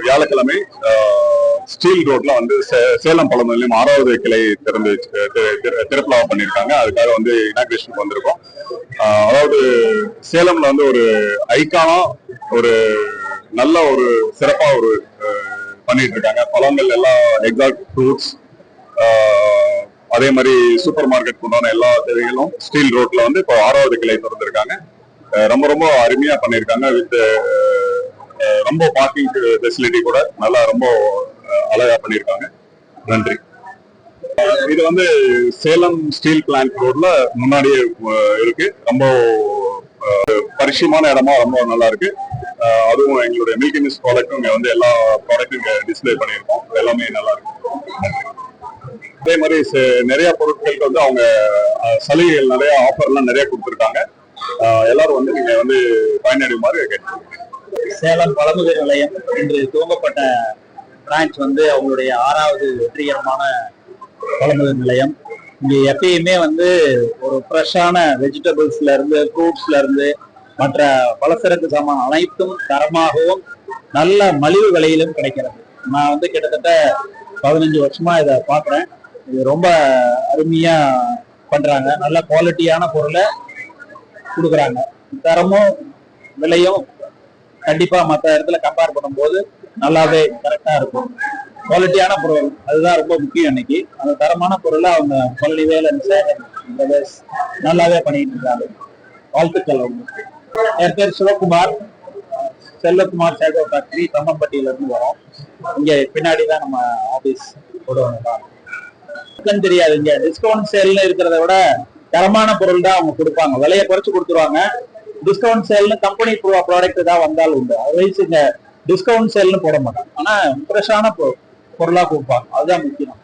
வியாழக்கிழமை ஸ்டீல் ரோட்ல வந்து சேலம் பழம் நிலையம் 6வது கிளை திறப்பு பண்ணியிருக்காங்க. அதுக்காக வந்து இனாகிரேஷனுக்கு வந்திருக்கோம். அதாவது சேலம்ல வந்து ஒரு ஐகானா ஒரு நல்ல ஒரு சிறப்பா ஒரு பண்ணிட்டு இருக்காங்க. பழங்கள் எல்லாம் எக்ஸாக்ட் ஃப்ரூட்ஸ், அதே மாதிரி சூப்பர் மார்க்கெட் உண்டான எல்லா தேவைகளும் ஸ்டீல் ரோட்ல வந்து இப்போ 6வது கிளை திறந்திருக்காங்க. ரொம்ப ரொம்ப அருமையா பண்ணியிருக்காங்க. வித் ரொம்ப பார்க்கிங் ஃபெசிலிட்டி கூட நல்லா ரொம்ப அழகா பண்ணியிருக்காங்க. நன்றி. இது வந்து சேலம் ஸ்டீல் பிளான்ட் ரோட்ல முன்னாடியே இருக்கு. ரொம்ப பரிசுயமான இடமா ரொம்ப நல்லா இருக்கு. அதுவும் எங்களுடைய மில்கி மிஸ் ப்ராடக்டும் இங்க வந்து எல்லா ப்ராடக்டும் இங்க டிஸ்பிளே பண்ணியிருக்கோம். எல்லாமே நல்லா இருக்கு. அதே மாதிரி நிறைய பொருட்களுக்கு வந்து அவங்க சலுகைகள் நிறைய ஆஃபர்லாம் நிறைய கொடுத்துருக்காங்க. எல்லாரும் வந்து நீங்க வந்து பயனடையுமாறு கேட்கிறோம். சேலம் பழமுதிர் நிலையம் இன்று துவங்கப்பட்ட பிரான்ச் வந்து அவங்களுடைய 6வது வெற்றிகரமான பழமுதிர் நிலையம். இங்க எப்பயுமே வந்து ஒரு ஃப்ரெஷ்ஷான வெஜிடபிள்ஸ்ல இருந்து ஃப்ரூட்ஸ்ல இருந்து மற்ற பலசரக்கு சாமான் அனைத்தும் தரமாகவும் நல்ல மலிவு விலையிலும் கிடைக்கிறது. நான் வந்து கிட்டத்தட்ட 15 வருஷமா இதை பாக்குறேன். இது ரொம்ப அருமையா பண்றாங்க. நல்ல குவாலிட்டியான பொருளை கொடுக்குறாங்க. தரமும் விலையும் கண்டிப்பா மற்ற இடத்துல கம்பேர் பண்ணும்போது நல்லாவே கரெக்டா இருக்கும். குவாலிட்டியான பொருள் அதுதான் ரொம்ப முக்கியம். இன்னைக்கு அந்த தரமான பொருளை அவங்க பள்ளிவேல் நல்லாவே பண்ணிட்டு இருக்காங்க. வாழ்த்துக்கள். அவங்களுக்கு என் பேர் சிவகுமார், செல்வகுமார் சேகோ ஃபேக்டரி, தம்மம்பட்டியில இருந்து வரோம். இங்க பின்னாடிதான் நம்ம ஆபீஸ் போடுவாங்க. தெரியாது, இங்க டிஸ்கவுண்ட் சேல்ல இருக்கிறத விட தரமான பொருள் தான் அவங்க கொடுப்பாங்க. விலையை குறைச்சு கொடுத்துருவாங்க. டிஸ்கவுண்ட் சேல்னு கம்பெனி ப்ராடக்ட் தான் வந்தாலும் உண்டு. அதர்வைஸ் இங்க டிஸ்கவுண்ட் சேல்னு போட மாட்டாங்க. ஆனா ஃப்ரெஷ்ஷான பொருளா கொடுப்பாங்க. அதுதான் முக்கியம்.